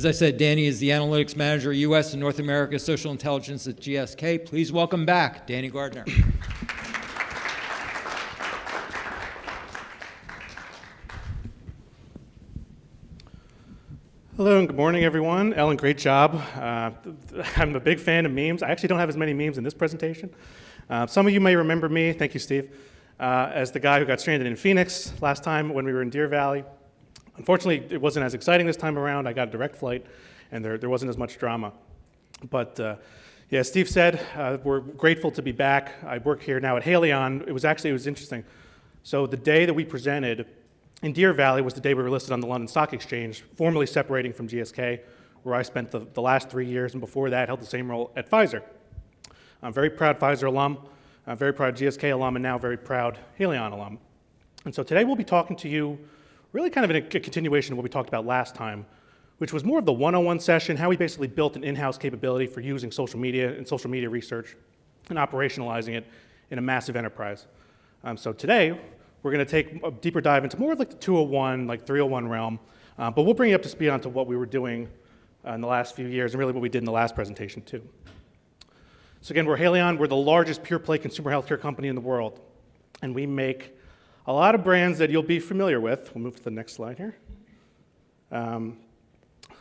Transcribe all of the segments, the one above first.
As I said, Danny is the Analytics Manager, U.S. and North America Social Intelligence at GSK. Please welcome back Danny Gardner. Hello and good morning, everyone. Ellen, great job. I'm a big fan of memes. I actually don't have as many memes in this presentation. Some of you may remember me, thank you, Steve, as the guy who got stranded in Phoenix last time when we were in Deer Valley. Unfortunately, it wasn't as exciting this time around. I got a direct flight, and there wasn't as much drama. But yeah, Steve said, we're grateful to be back. I work here now at Haleon. It was interesting. So the day that we presented in Deer Valley was the day we were listed on the London Stock Exchange, formally separating from GSK, where I spent the last 3 years, and before that held the same role at Pfizer. I'm very proud Pfizer alum, I'm very proud GSK alum, and now very proud Haleon alum. And so today we'll be talking to you really kind of in a continuation of what we talked about last time, which was more of the one-on-one session, how we basically built an in-house capability for using social media and social media research and operationalizing it in a massive enterprise. So today, we're going to take a deeper dive into more of like the 201, like 301 realm, but we'll bring you up to speed onto what we were doing in the last few years and really what we did in the last presentation too. So again, we're Haleon. We're the largest pure-play consumer healthcare company in the world, and we make a lot of brands that you'll be familiar with. We'll move to the next slide here.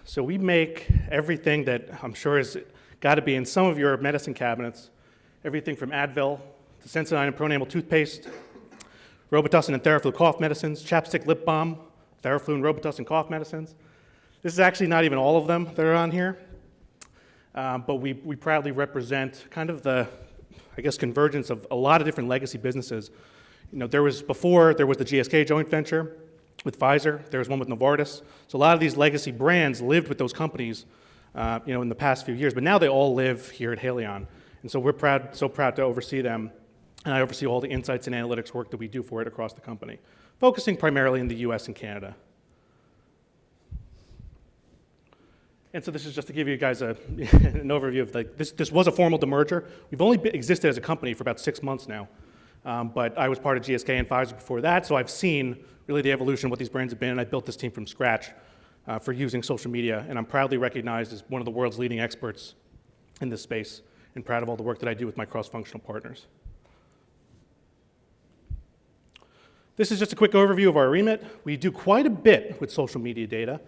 So we make everything that I'm sure has got to be in some of your medicine cabinets, everything from Advil to Sensodyne and Pronamel toothpaste, Robitussin and Theraflu cough medicines, chapstick lip balm, Theraflu and Robitussin cough medicines. This is actually not even all of them that are on here, but we proudly represent kind of the, I guess, convergence of a lot of different legacy businesses. You know, there was the GSK joint venture with Pfizer. There was one with Novartis. So a lot of these legacy brands lived with those companies, in the past few years. But now they all live here at Haleon, and so we're so proud to oversee them. And I oversee all the insights and analytics work that we do for it across the company, focusing primarily in the U.S. and Canada. And so this is just to give you guys an overview of like this was a formal demerger. We've only existed as a company for about 6 months now. But I was part of GSK and Pfizer before that, so I've seen really the evolution of what these brands have been, and I built this team from scratch for using social media, and I'm proudly recognized as one of the world's leading experts in this space, and proud of all the work that I do with my cross-functional partners. This is just a quick overview of our remit. We do quite a bit with social media data,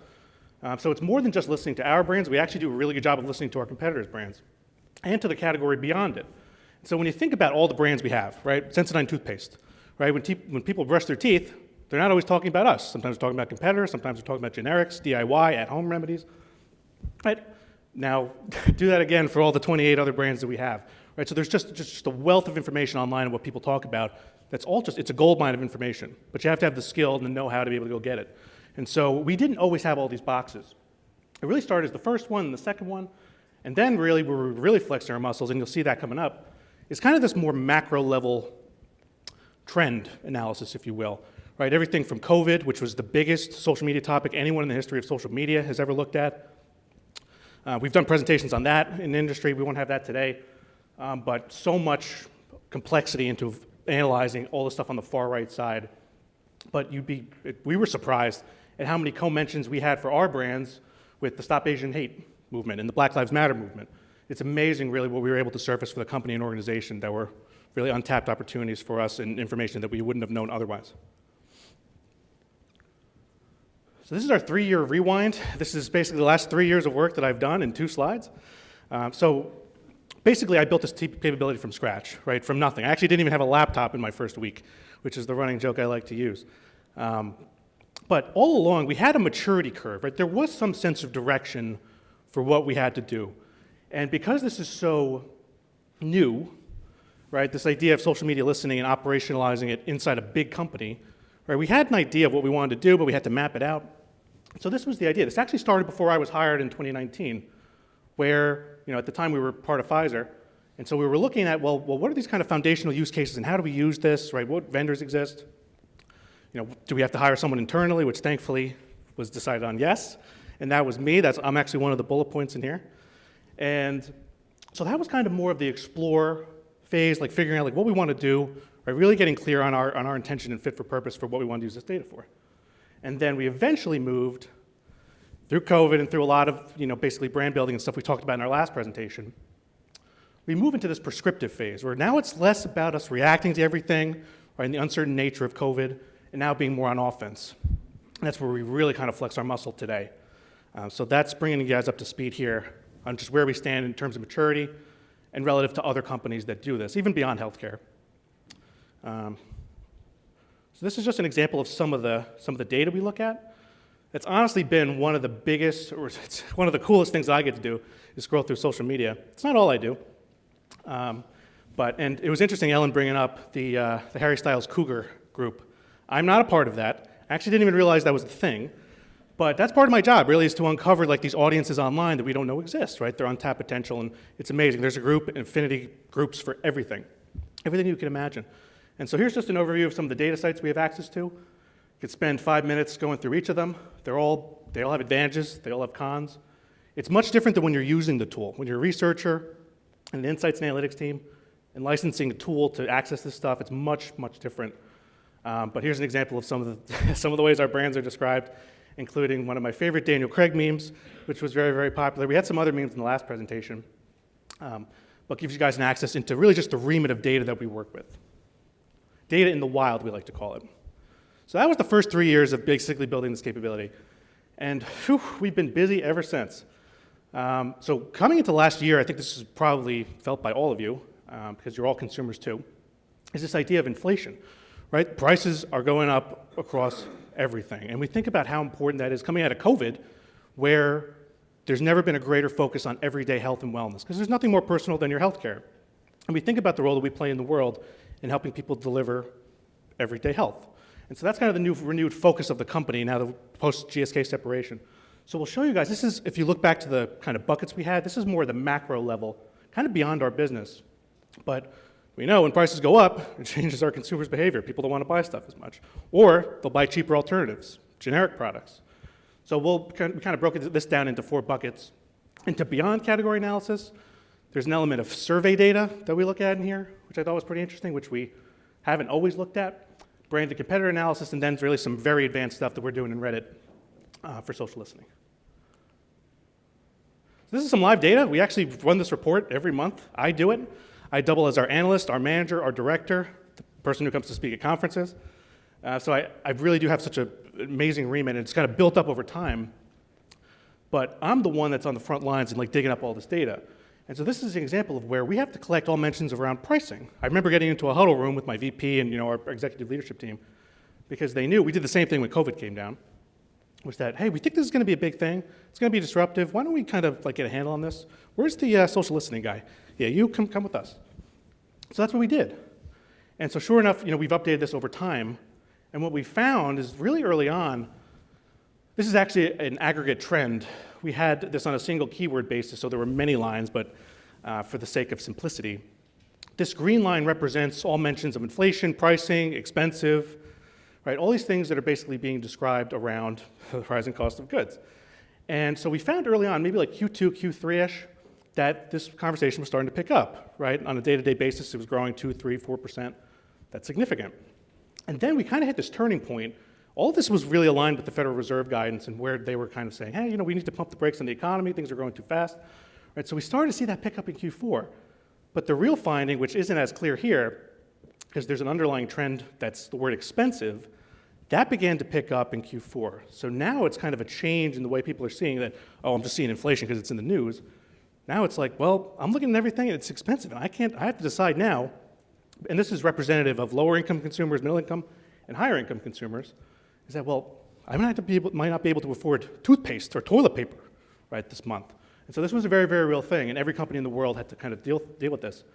so it's more than just listening to our brands. We actually do a really good job of listening to our competitors' brands, and to the category beyond it. So when you think about all the brands we have, right, Sensodyne toothpaste, right, when people brush their teeth, they're not always talking about us. Sometimes they're talking about competitors, sometimes they're talking about generics, DIY, at-home remedies, right? Now, do that again for all the 28 other brands that we have, right? So there's just a wealth of information online of what people talk about. That's all it's a gold mine of information, but you have to have the skill and the know-how to be able to go get it. And so we didn't always have all these boxes. It really started as the first one and the second one, and then really we were really flexing our muscles, and you'll see that coming up. It's kind of this more macro level trend analysis, if you will, right? Everything from COVID, which was the biggest social media topic anyone in the history of social media has ever looked at. We've done presentations on that in the industry. We won't have that today, but so much complexity into analyzing all the stuff on the far right side. But we were surprised at how many co-mentions we had for our brands with the Stop Asian Hate movement and the Black Lives Matter movement. It's amazing, really, what we were able to surface for the company and organization that were really untapped opportunities for us and information that we wouldn't have known otherwise. So this is our 3-year rewind. This is basically the last 3 years of work that I've done in 2 slides. So basically, I built this capability from scratch, right, from nothing. I actually didn't even have a laptop in my first week, which is the running joke I like to use. But all along, we had a maturity curve, right? There was some sense of direction for what we had to do. And because this is so new, right, this idea of social media listening and operationalizing it inside a big company, right, we had an idea of what we wanted to do, but we had to map it out. So this was the idea. This actually started before I was hired in 2019, where, at the time we were part of Pfizer, and so we were looking at, well, what are these kind of foundational use cases, and how do we use this, right? What vendors exist? Do we have to hire someone internally, which thankfully was decided on yes, and that was me. I'm actually one of the bullet points in here. And so that was kind of more of the explore phase, like figuring out like what we want to do, right? Really getting clear on our intention and fit for purpose for what we want to use this data for. And then we eventually moved through COVID and through a lot of, basically brand building and stuff we talked about in our last presentation, we move into this prescriptive phase where now it's less about us reacting to everything, right, and the uncertain nature of COVID, and now being more on offense. And that's where we really kind of flex our muscle today. So that's bringing you guys up to speed here on just where we stand in terms of maturity and relative to other companies that do this, even beyond healthcare. So this is just an example of some of the data we look at. It's honestly been one of the biggest, or it's one of the coolest things I get to do is scroll through social media. It's not all I do. And it was interesting, Ellen, bringing up the Harry Styles Cougar group. I'm not a part of that. I actually didn't even realize that was a thing. But that's part of my job, really, is to uncover like these audiences online that we don't know exist, right? They're untapped potential, and it's amazing. There's a group, infinity groups for everything you can imagine. And so here's just an overview of some of the data sites we have access to. You could spend 5 minutes going through each of them. They all have advantages. They all have cons. It's much different than when you're using the tool. When you're a researcher, and an insights and analytics team, and licensing a tool to access this stuff, it's much, much different. But here's an example of some of the ways our brands are described, including one of my favorite Daniel Craig memes, which was very, very popular. We had some other memes in the last presentation, but gives you guys an access into really just the remit of data that we work with. Data in the wild, we like to call it. So that was the first 3 years of basically building this capability. And we've been busy ever since. So coming into last year, I think this is probably felt by all of you, because you're all consumers too, is this idea of inflation, right? Prices are going up across everything. And we think about how important that is coming out of COVID, where there's never been a greater focus on everyday health and wellness, because there's nothing more personal than your healthcare. And we think about the role that we play in the world in helping people deliver everyday health. And so that's kind of the new renewed focus of the company now, the post-GSK separation. So we'll show you guys, this is, if you look back to the kind of buckets we had, this is more the macro level, kind of beyond our business. But we know when prices go up, it changes our consumers' behavior. People don't want to buy stuff as much. Or they'll buy cheaper alternatives, generic products. So we kind of broke this down into 4 buckets. Into beyond category analysis, there's an element of survey data that we look at in here, which I thought was pretty interesting, which we haven't always looked at. Brand and competitor analysis, and then really some very advanced stuff that we're doing in Reddit for social listening. So this is some live data. We actually run this report every month. I do it. I double as our analyst, our manager, our director, the person who comes to speak at conferences. So I really do have such an amazing remit, and it's kind of built up over time. But I'm the one that's on the front lines and like digging up all this data. And so this is an example of where we have to collect all mentions around pricing. I remember getting into a huddle room with my VP and our executive leadership team, because they knew we did the same thing when COVID came down, was that, hey, we think this is going to be a big thing. It's going to be disruptive. Why don't we kind of like get a handle on this? Where's the social listening guy? Yeah, you come with us. So that's what we did. And so sure enough, we've updated this over time. And what we found is really early on, this is actually an aggregate trend. We had this on a single keyword basis, so there were many lines, but for the sake of simplicity, this green line represents all mentions of inflation, pricing, expensive, right? All these things that are basically being described around the rising cost of goods. And so we found early on, maybe like Q2, Q3-ish, that this conversation was starting to pick up, right? On a day-to-day basis, it was growing 2, 3, 4%. That's significant. And then we kind of hit this turning point. All of this was really aligned with the Federal Reserve guidance and where they were kind of saying, hey, we need to pump the brakes on the economy. Things are growing too fast. Right? So we started to see that pick up in Q4. But the real finding, which isn't as clear here, because there's an underlying trend that's the word expensive, that began to pick up in Q4. So now it's kind of a change in the way people are seeing that, oh, I'm just seeing inflation because it's in the news. Now it's like, well, I'm looking at everything and it's expensive, and I have to decide now, and this is representative of lower income consumers, middle income, and higher income consumers, is that, well, I might not be able to afford toothpaste or toilet paper, right, this month. And so this was a very, very real thing, and every company in the world had to kind of deal with this.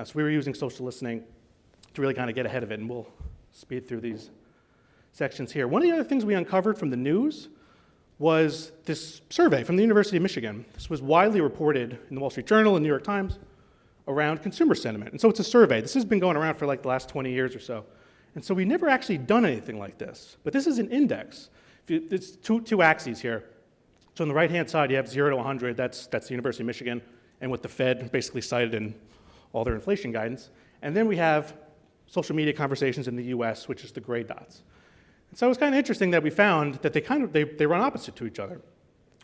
So we were using social listening to really kind of get ahead of it, and we'll speed through these sections here. One of the other things we uncovered from the news was this survey from the University of Michigan. This was widely reported in the Wall Street Journal and New York Times around consumer sentiment. And so it's a survey. This has been going around for like the last 20 years or so. And so we've never actually done anything like this. But this is an index. It's two axes here. So on the right-hand side, you have 0 to 100. That's the University of Michigan, and what the Fed basically cited in all their inflation guidance. And then we have social media conversations in the US, which is the gray dots. And so it's kind of interesting that we found that they run opposite to each other.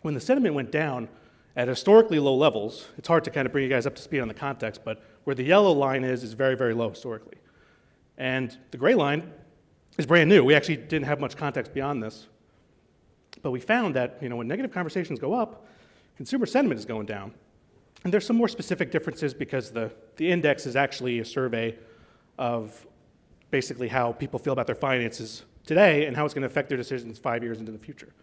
when the sentiment went down at historically low levels, it's hard to kind of bring you guys up to speed on the context, but where the yellow line is very, very low historically. And the gray line is brand new. We actually didn't have much context beyond this. But we found that when negative conversations go up, consumer sentiment is going down. And there's some more specific differences because the index is actually a survey of basically how people feel about their finances today and how it's going to affect their decisions 5 years into the future.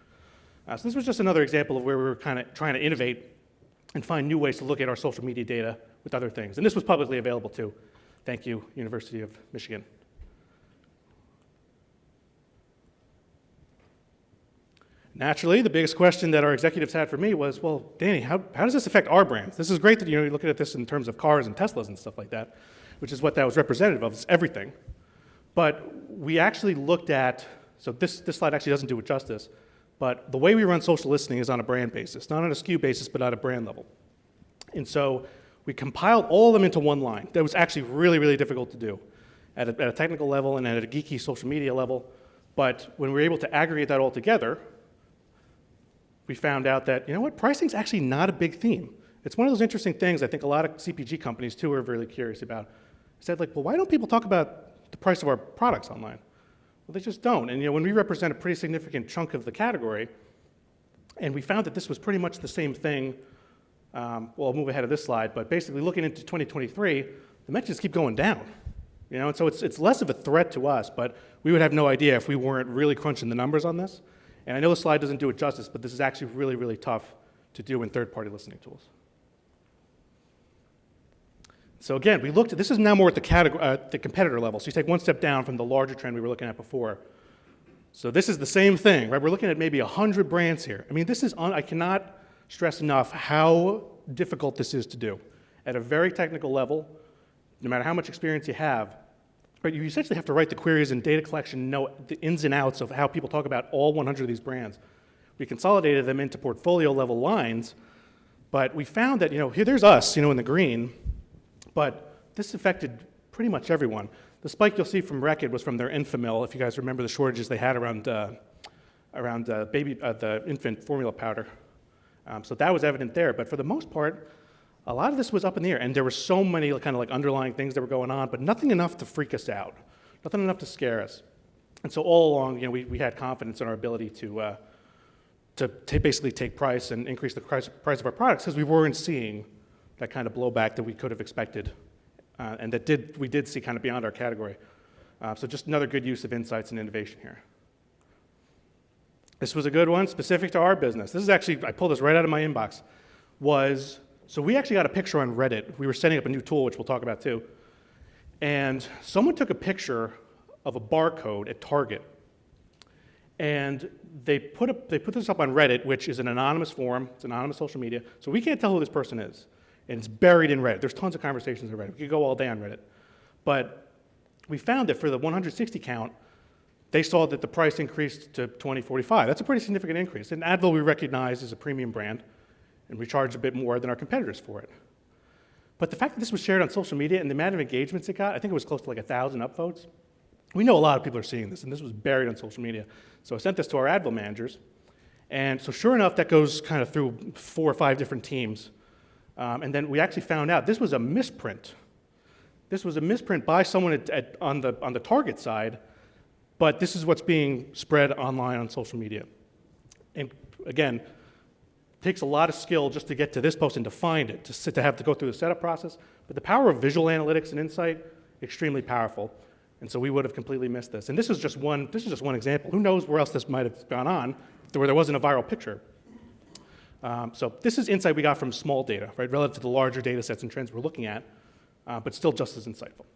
So this was just another example of where we were kind of trying to innovate and find new ways to look at our social media data with other things. And this was publicly available too. Thank you, University of Michigan. Naturally, the biggest question that our executives had for me was, well, Danny, how does this affect our brands? This is great that you're looking at this in terms of cars and Teslas and stuff like that, which is what that was representative of, it's everything. But we actually looked at, so this slide actually doesn't do it justice, but the way we run social listening is on a brand basis, not on a SKU basis, but at a brand level. And so we compiled all of them into one line. That was actually really, really difficult to do at a technical level and at a geeky social media level. But when we were able to aggregate that all together, we found out that, pricing's actually not a big theme. It's one of those interesting things I think a lot of CPG companies, too, are really curious about. They said, well, why don't people talk about the price of our products online? Well, they just don't. And when we represent a pretty significant chunk of the category, and we found that this was pretty much the same thing, well, I'll move ahead of this slide, but basically looking into 2023, the mentions keep going down. And so it's less of a threat to us, but we would have no idea if we weren't really crunching the numbers on this. And I know the slide doesn't do it justice, but this is actually really, really tough to do in third-party listening tools. So again, we looked at, this is now more at the competitor level. So you take one step down from the larger trend we were looking at before. So this is the same thing, right? We're looking at maybe 100 brands here. I mean, I cannot stress enough how difficult this is to do. At a very technical level, no matter how much experience you have, right, you essentially have to write the queries and data collection, know the ins and outs of how people talk about all 100 of these brands. We consolidated them into portfolio level lines, but we found that, here there's us, in the green, but this affected pretty much everyone. The spike you'll see from Reckitt was from their Enfamil, if you guys remember the shortages they had around the infant formula powder. So that was evident there, but for the most part, a lot of this was up in the air, and there were so many kind of like underlying things that were going on, but nothing enough to freak us out, nothing enough to scare us. And so all along, we had confidence in our ability to basically take price and increase the price of our products because we weren't seeing that kind of blowback that we could have expected, and we did see kind of beyond our category. So just another good use of insights and innovation here. This was a good one, specific to our business. This is actually, I pulled this right out of my inbox, so we actually got a picture on Reddit. We were setting up a new tool, which we'll talk about too. And someone took a picture of a barcode at Target. And they put this up on Reddit, which is an anonymous forum. It's anonymous social media. So we can't tell who this person is. And it's buried in Reddit. There's tons of conversations on Reddit. We could go all day on Reddit. But we found that for the 160 count, they saw that the price increased to $20.45. That's a pretty significant increase. And Advil we recognize as a premium brand, and we charge a bit more than our competitors for it. But the fact that this was shared on social media and the amount of engagements it got, I think it was close to like 1,000 upvotes. We know a lot of people are seeing this, and this was buried on social media. So I sent this to our Advil managers, and so sure enough, that goes kind of through 4 or 5 different teams. And then we actually found out this was a misprint. This was a misprint by someone on the Target side, but this is what's being spread online on social media. And again, it takes a lot of skill just to get to this post and to find it, to have to go through the setup process. But the power of visual analytics and insight, extremely powerful. And so we would have completely missed this. And this is just one example. Who knows where else this might have gone on, where there wasn't a viral picture. So this is insight we got from small data, right, relative to the larger data sets and trends we're looking at, but still just as insightful.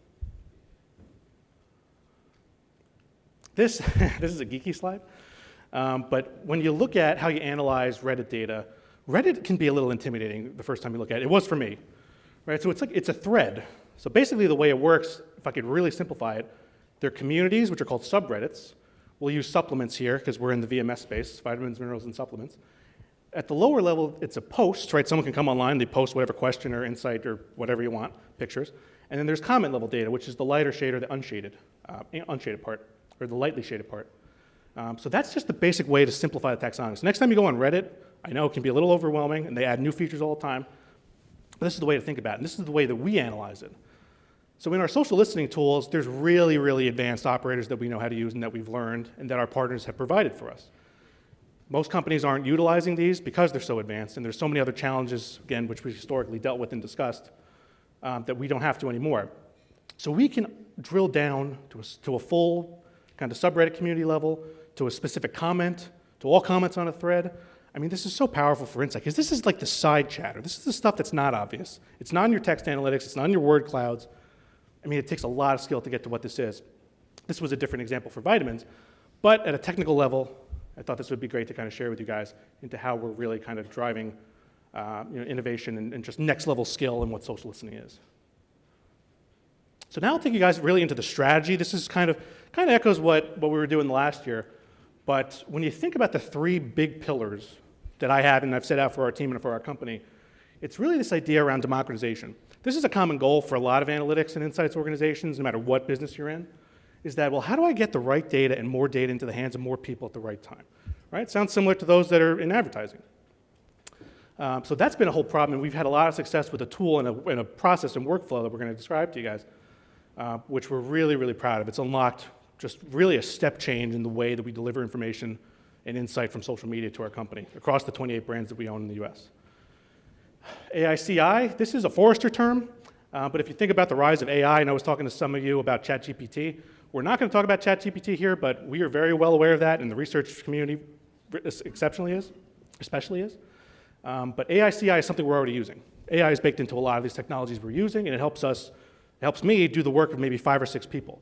This is a geeky slide, but when you look at how you analyze Reddit data, Reddit can be a little intimidating the first time you look at it. It was for me, right? So it's a thread. So basically the way it works, if I could really simplify it, there are communities, which are called subreddits. We'll use supplements here because we're in the VMS space, vitamins, minerals, and supplements. At the lower level, it's a post, right? Someone can come online, they post whatever question or insight or whatever you want, pictures. And then there's comment level data, which is the lighter shade or the unshaded part, or the lightly shaded part. So that's just the basic way to simplify the taxonomy. So next time you go on Reddit, I know it can be a little overwhelming, and they add new features all the time, but this is the way to think about it, and this is the way that we analyze it. So in our social listening tools, there's really, really advanced operators that we know how to use and that we've learned and that our partners have provided for us. Most companies aren't utilizing these because they're so advanced, and there's so many other challenges, again, which we've historically dealt with and discussed, that we don't have to anymore. So we can drill down to a full kind of subreddit community level, to a specific comment, to all comments on a thread. I mean, this is so powerful for insight, because this is like the side chatter. This is the stuff that's not obvious. It's not in your text analytics. It's not in your word clouds. I mean, it takes a lot of skill to get to what this is. This was a different example for vitamins, but at a technical level, I thought this would be great to kind of share with you guys into how we're really kind of driving innovation and just next level skill in what social listening is. So now I'll take you guys really into the strategy. This is kind of echoes what we were doing last year. But when you think about the three big pillars that I have and I've set out for our team and for our company, it's really this idea around democratization. This is a common goal for a lot of analytics and insights organizations, no matter what business you're in, is that, well, how do I get the right data and more data into the hands of more people at the right time? Right? Sounds similar to those that are in advertising. So that's been a whole problem, and we've had a lot of success with a tool and a process and workflow that we're going to describe to you guys, which we're really, really proud of. It's unlocked just really a step change in the way that we deliver information and insight from social media to our company across the 28 brands that we own in the US. AICI, this is a Forrester term, but if you think about the rise of AI, and I was talking to some of you about ChatGPT, we're not going to talk about ChatGPT here, but we are very well aware of that, and the research community especially is. But AICI is something we're already using. AI is baked into a lot of these technologies we're using, and it helps me do the work of maybe 5 or 6 people,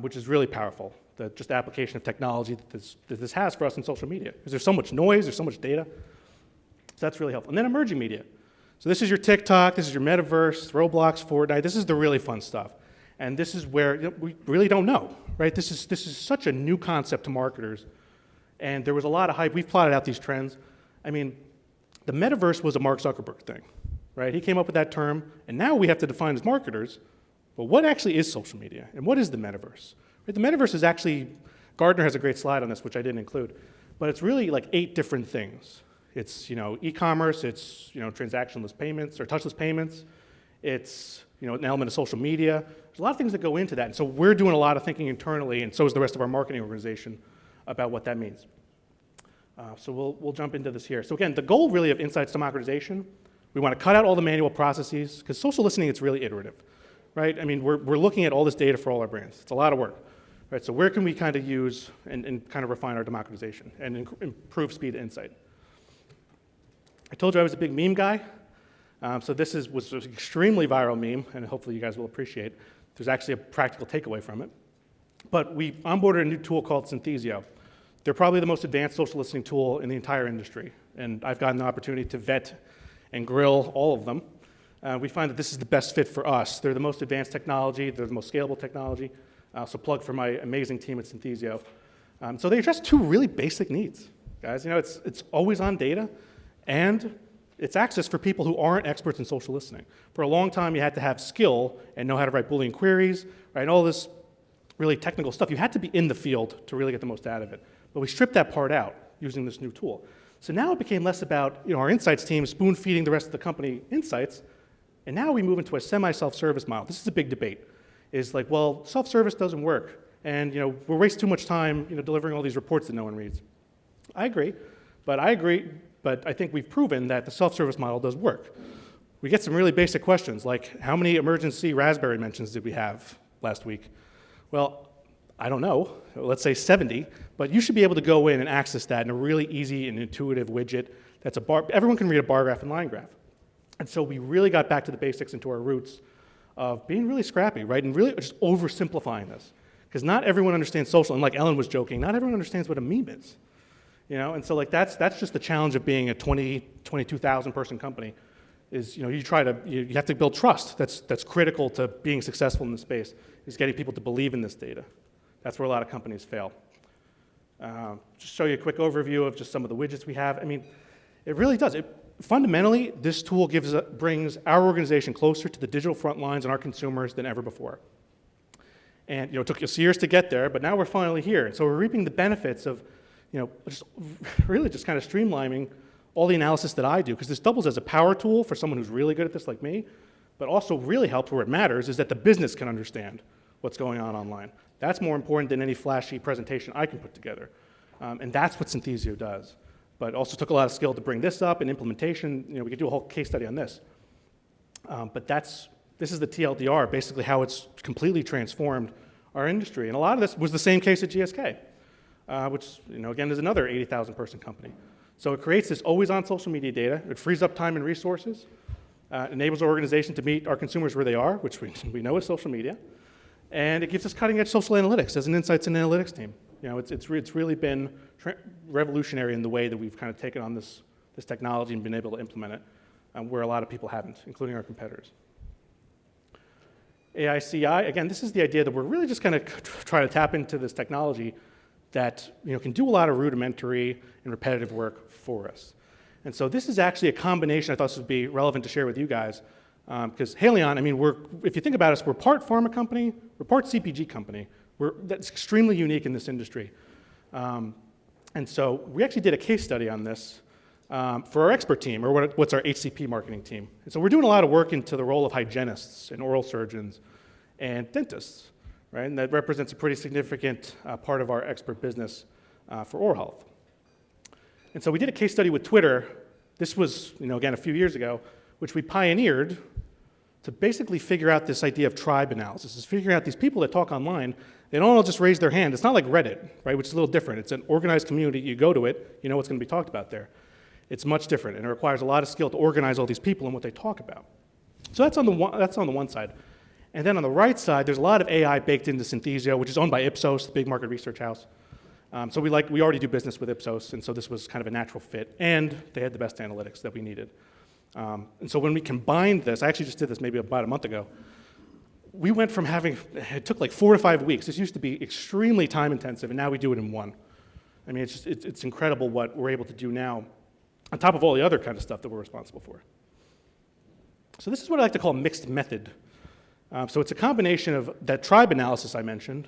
which is really powerful, just the application of technology that this has for us in social media. Because there's so much noise, there's so much data. So that's really helpful. And then emerging media. So this is your TikTok, this is your metaverse, Roblox, Fortnite. This is the really fun stuff. And this is where we really don't know, right? This is such a new concept to marketers. And there was a lot of hype. We've plotted out these trends. I mean, the metaverse was a Mark Zuckerberg thing, right? He came up with that term, and now we have to define as marketers, well, what actually is social media, and what is the metaverse? Right? The metaverse is actually, Gardner has a great slide on this, which I didn't include, but it's really like 8 different things. It's e-commerce, it's transactionless payments or touchless payments, it's an element of social media. There's a lot of things that go into that, and so we're doing a lot of thinking internally, and so is the rest of our marketing organization about what that means. So we'll jump into this here. So again, the goal really of insights democratization, we want to cut out all the manual processes, because social listening, it's really iterative, right? I mean, we're looking at all this data for all our brands. It's a lot of work, right? So where can we kind of use and kind of refine our democratization and improve speed to insight? I told you I was a big meme guy. So this was an extremely viral meme, and hopefully you guys will appreciate. There's actually a practical takeaway from it. But we onboarded a new tool called Synthesio. They're probably the most advanced social listening tool in the entire industry, and I've gotten the opportunity to vet and grill all of them. We find that this is the best fit for us. They're the most advanced technology, they're the most scalable technology, so plug for my amazing team at Synthesio. So they address 2 really basic needs, guys. It's always on data, and it's access for people who aren't experts in social listening. For a long time, you had to have skill and know how to write Boolean queries, right, and all this really technical stuff. You had to be in the field to really get the most out of it. But we stripped that part out using this new tool. So now it became less about our insights team spoon-feeding the rest of the company insights, and now we move into a semi-self-service model. This is a big debate. Is like, well, self-service doesn't work, and we're wasting too much time delivering all these reports that no one reads. I agree, but I think we've proven that the self-service model does work. We get some really basic questions, like how many emergency Raspberry mentions did we have last week? Well, I don't know, let's say 70, but you should be able to go in and access that in a really easy and intuitive widget that's everyone can read a bar graph and line graph. And so we really got back to the basics and to our roots of being really scrappy, right? And really just oversimplifying this. Because not everyone understands social, and like Ellen was joking, not everyone understands what a meme is. And so like that's just the challenge of being a 22,000 person company, is you have to build trust. That's critical to being successful in this space, is getting people to believe in this data. That's where a lot of companies fail. Just show you a quick overview of just some of the widgets we have. I mean, it really does. Fundamentally, this tool brings our organization closer to the digital front lines and our consumers than ever before. And it took us years to get there, but now we're finally here. And so we're reaping the benefits of just really just kind of streamlining all the analysis that I do, because this doubles as a power tool for someone who's really good at this like me, but also really helps where it matters is that the business can understand what's going on online. That's more important than any flashy presentation I can put together. And that's what Synthesio does. But also took a lot of skill to bring this up and implementation. We could do a whole case study on this. But this is the TLDR, basically how it's completely transformed our industry. And a lot of this was the same case at GSK, which again is another 80,000 person company. So it creates this always-on social media data. It frees up time and resources, enables our organization to meet our consumers where they are, which we know is social media, and it gives us cutting-edge social analytics as an insights and analytics team. It's really been revolutionary in the way that we've kind of taken on this technology and been able to implement it, where a lot of people haven't, including our competitors. AICI, again, this is the idea that we're really just going to try to tap into this technology that can do a lot of rudimentary and repetitive work for us. And so this is actually a combination I thought this would be relevant to share with you guys, because Haleon, if you think about us, we're part pharma company, we're part CPG company. That's extremely unique in this industry. And so we actually did a case study on this for our expert team, or what's our HCP marketing team. And so we're doing a lot of work into the role of hygienists and oral surgeons and dentists, right? And that represents a pretty significant part of our expert business for oral health. And so we did a case study with Twitter. This was, again, a few years ago, which we pioneered to basically figure out this idea of tribe analysis. Is figuring out these people that talk online, they don't all just raise their hand. It's not like Reddit, right, which is a little different. It's an organized community. You go to it, you know what's going to be talked about there. It's much different, and it requires a lot of skill to organize all these people and what they talk about. So that's on the one side. And then on the right side, there's a lot of AI baked into Synthesio, which is owned by Ipsos, the big market research house. So we already do business with Ipsos, and so this was kind of a natural fit. And they had the best analytics that we needed. And so when we combined this, I actually just did this maybe about a month ago, we went from it took like 4 to 5 weeks. This used to be extremely time intensive, and now we do it in one. It's incredible what we're able to do now, on top of all the other kind of stuff that we're responsible for. So this is what I like to call mixed method. So it's a combination of that tribe analysis I mentioned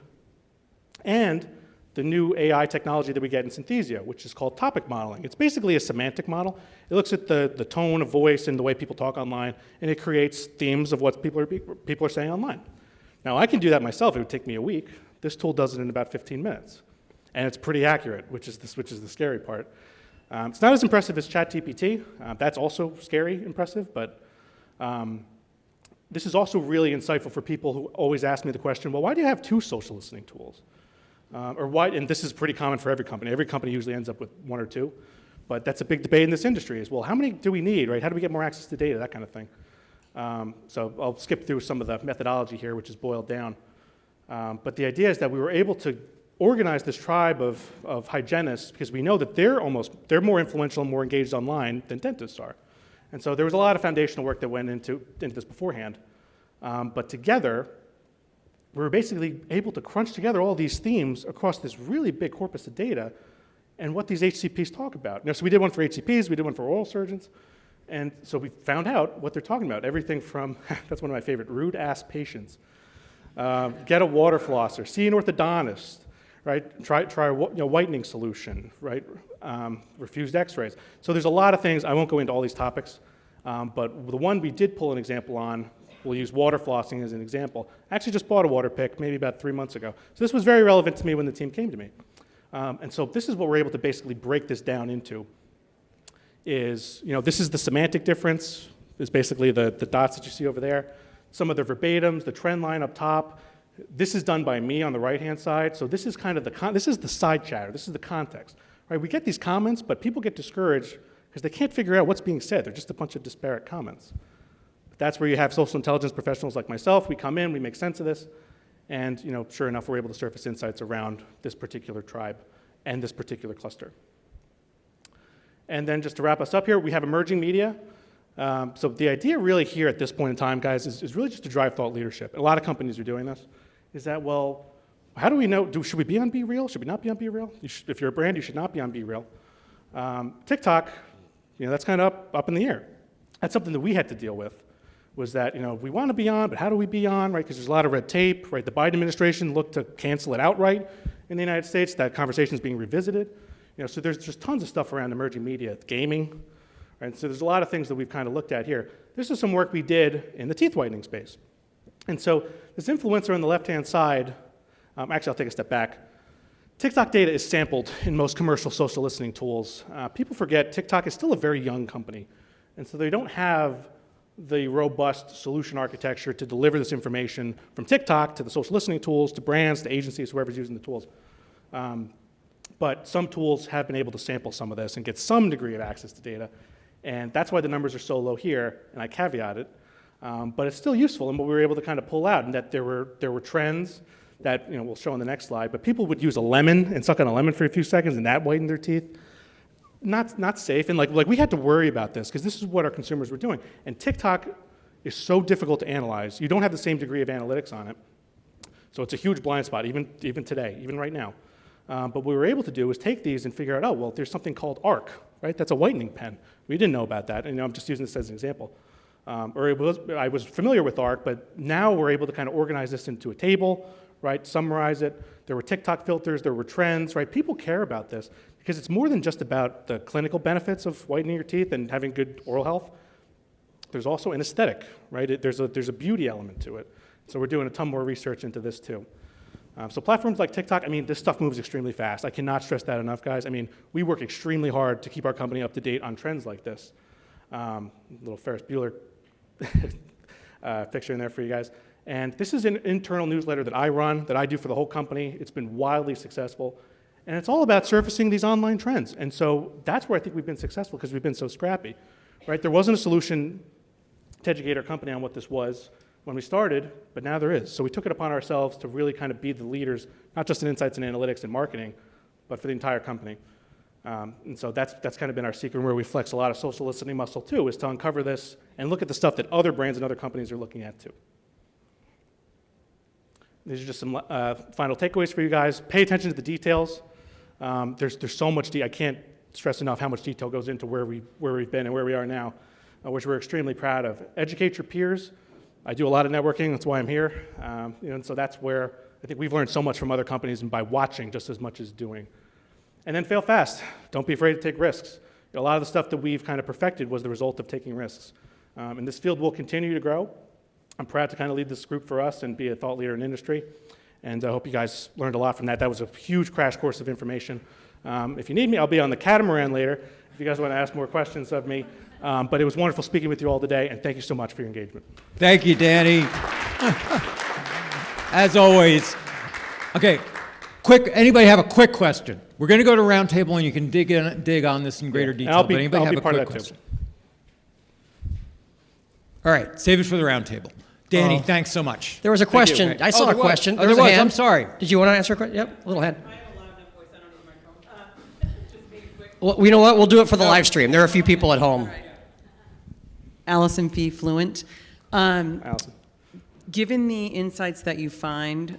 and the new AI technology that we get in Synthesio, which is called topic modeling. It's basically a semantic model. It looks at the tone of voice and the way people talk online, and it creates themes of what people are saying online. Now, I can do that myself. It would take me a week. This tool does it in about 15 minutes. And it's pretty accurate, which is the scary part. It's not as impressive as ChatGPT. That's also scary impressive, but this is also really insightful for people who always ask me the question, well, why do you have 2 social listening tools? Or why, and this is pretty common for every company. Every company usually ends up with 1 or 2. But that's a big debate in this industry is, well, how many do we need, right? How do we get more access to data, that kind of thing. So I'll skip through some of the methodology here, which is boiled down. But the idea is that we were able to organize this tribe of hygienists because we know that they're more influential and more engaged online than dentists are. And so there was a lot of foundational work that went into this beforehand. But together, we were basically able to crunch together all these themes across this really big corpus of data and what these HCPs talk about. So we did one for HCPs, we did one for oral surgeons, and so we found out what they're talking about. Everything from, that's one of my favorite, rude-ass patients, get a water flosser, see an orthodontist, right? Try a whitening solution, right? Refused x-rays. So there's a lot of things. I won't go into all these topics, but the one we did pull an example on, we'll use water flossing as an example. I actually just bought a water pick maybe about 3 months ago. So this was very relevant to me when the team came to me. And so this is what we're able to basically break this down into is, this is the semantic difference, is basically the dots that you see over there. Some of the verbatims, the trend line up top. This is done by me on the right-hand side. So this is kind of this is the side chatter. This is the context, right? We get these comments, but people get discouraged because they can't figure out what's being said. They're just a bunch of disparate comments. That's where you have social intelligence professionals like myself. We come in, we make sense of this, and sure enough, we're able to surface insights around this particular tribe and this particular cluster. And then just to wrap us up here, we have emerging media. So the idea really here at this point in time, guys, is really just to drive thought leadership. A lot of companies are doing this. Is that, well, how do we know, should we be on Be Real? Should we not be on Be Real? If you're a brand, you should not be on Be Real. TikTok, that's kind of up in the air. That's something that we had to deal with. was that, we want to be on, but how do we be on, right? Because there's a lot of red tape, right? The Biden administration looked to cancel it outright in the United States. That conversation is being revisited. So there's just tons of stuff around emerging media, gaming, right? So there's a lot of things that we've kind of looked at here. This is some work we did in the teeth whitening space. And so this influencer on the left-hand side, actually I'll take a step back. TikTok data is sampled in most commercial social listening tools. People forget TikTok is still a very young company. And so they don't have the robust solution architecture to deliver this information from TikTok to the social listening tools, to brands, to agencies, whoever's using the tools. But some tools have been able to sample some of this and get some degree of access to data. And that's why the numbers are so low here, and I caveat it. But it's still useful, and what we were able to kind of pull out, and that there were trends that we'll show on the next slide. But people would use a lemon and suck on a lemon for a few seconds, and that whitened their teeth. Not safe, and like we had to worry about this because this is what our consumers were doing. And TikTok is so difficult to analyze. You don't have the same degree of analytics on it, so it's a huge blind spot, even today, even right now. But what we were able to do is take these and figure out, oh, well, there's something called ARC, right? That's a whitening pen. We didn't know about that, and I'm just using this as an example. I was familiar with ARC, but now we're able to kind of organize this into a table, right? Summarize it. There were TikTok filters, there were trends, right? People care about this because it's more than just about the clinical benefits of whitening your teeth and having good oral health. There's also an aesthetic, right? There's a beauty element to it. So we're doing a ton more research into this too. So platforms like TikTok, this stuff moves extremely fast. I cannot stress that enough, guys. We work extremely hard to keep our company up to date on trends like this. Little Ferris Bueller picture in there for you guys. And this is an internal newsletter that I run, that I do for the whole company. It's been wildly successful. And it's all about surfacing these online trends. And so that's where I think we've been successful because we've been so scrappy, right? There wasn't a solution to educate our company on what this was when we started, but now there is. So we took it upon ourselves to really kind of be the leaders, not just in insights and analytics and marketing, but for the entire company. And so that's kind of been our secret, where we flex a lot of social listening muscle too, is to uncover this and look at the stuff that other brands and other companies are looking at too. These are just some final takeaways for you guys. Pay attention to the details. There's so much, I can't stress enough how much detail goes into where we've been and where we are now, which we're extremely proud of. Educate your peers. I do a lot of networking, that's why I'm here. And so that's where I think we've learned so much from other companies, and by watching just as much as doing. And then fail fast. Don't be afraid to take risks. A lot of the stuff that we've kind of perfected was the result of taking risks. And this field will continue to grow. I'm proud to kind of lead this group for us and be a thought leader in industry. And I hope you guys learned a lot from that. That was a huge crash course of information. If you need me, I'll be on the catamaran later if you guys want to ask more questions of me. But it was wonderful speaking with you all today, and thank you so much for your engagement. Thank you, Danny. As always. Okay, anybody have a quick question? We're going to go to roundtable, and you can dig on this in greater detail. I'll but anybody have a quick question? All right, save it for the roundtable. Danny, thanks so much. There was a question. I saw a question. There was a hand. I'm sorry. Did you want to answer a question? Yep, a little hand. I have a loud enough voice. I don't need a microphone. Just make it quick. Well, you know what? We'll do it for the live stream. There are a few people at home. Allison Fee, Fluent. Allison. Given the insights that you find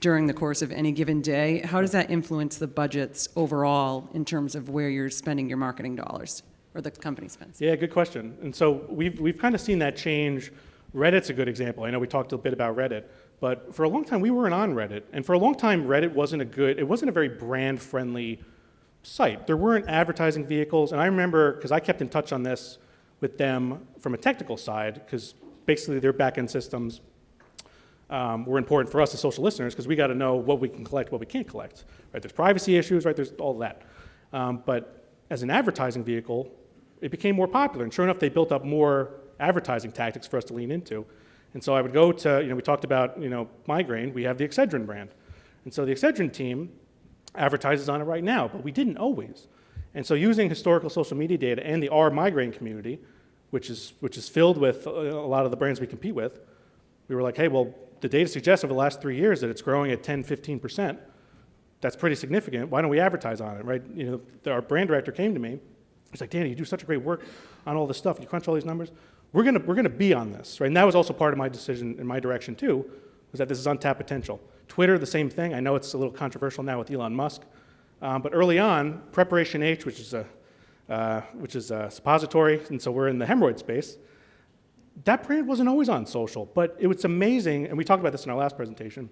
during the course of any given day, how does that influence the budgets overall in terms of where you're spending your marketing dollars, or the company spends? Yeah, good question. And so we've kind of seen that change. Reddit's a good example. I know we talked a bit about Reddit, but for a long time we weren't on Reddit. And for a long time Reddit wasn't a very brand-friendly site. There weren't advertising vehicles. And I remember, because I kept in touch on this with them from a technical side, because basically their back-end systems were important for us as social listeners, because we got to know what we can collect, what we can't collect. Right? There's privacy issues, right? There's all that. But as an advertising vehicle, it became more popular. And sure enough, they built up more advertising tactics for us to lean into. And so I would go to, we talked about, migraine. We have the Excedrin brand. And so the Excedrin team advertises on it right now, but we didn't always. And so using historical social media data and the R migraine community, which is filled with a lot of the brands we compete with, we were like, hey, well, the data suggests over the last 3 years that it's growing at 10, 15%. That's pretty significant. Why don't we advertise on it, right? Our brand director came to me. He's like, Danny, you do such a great work on all this stuff. You crunch all these numbers. We're gonna be on this, right? And that was also part of my decision in my direction too, was that this is untapped potential. Twitter, the same thing. I know it's a little controversial now with Elon Musk, but early on, Preparation H, which is a suppository, and so we're in the hemorrhoid space. that brand wasn't always on social, but it was amazing, and we talked about this in our last presentation,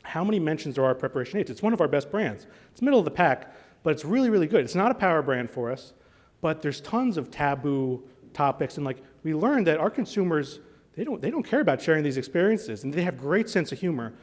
how many mentions there are at Preparation 8. It's one of our best brands. It's middle of the pack, but it's really, really good. It's not a power brand for us, but there's tons of taboo topics, and like we learned that our consumers, they don't care about sharing these experiences, and they have great sense of humor.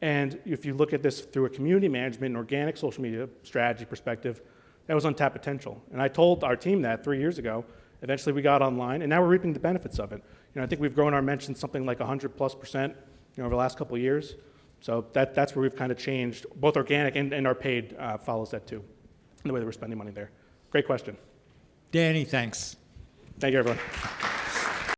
And if you look at this through a community management and organic social media strategy perspective, that was untapped potential. And I told our team that 3 years ago. Eventually we got online, and now we're reaping the benefits of it. I think we've grown our mentions something like 100+% over the last couple of years. So that's where we've kind of changed. Both organic and our paid follows that too, in the way that we're spending money there. Great question. Danny, thanks. Thank you, everyone.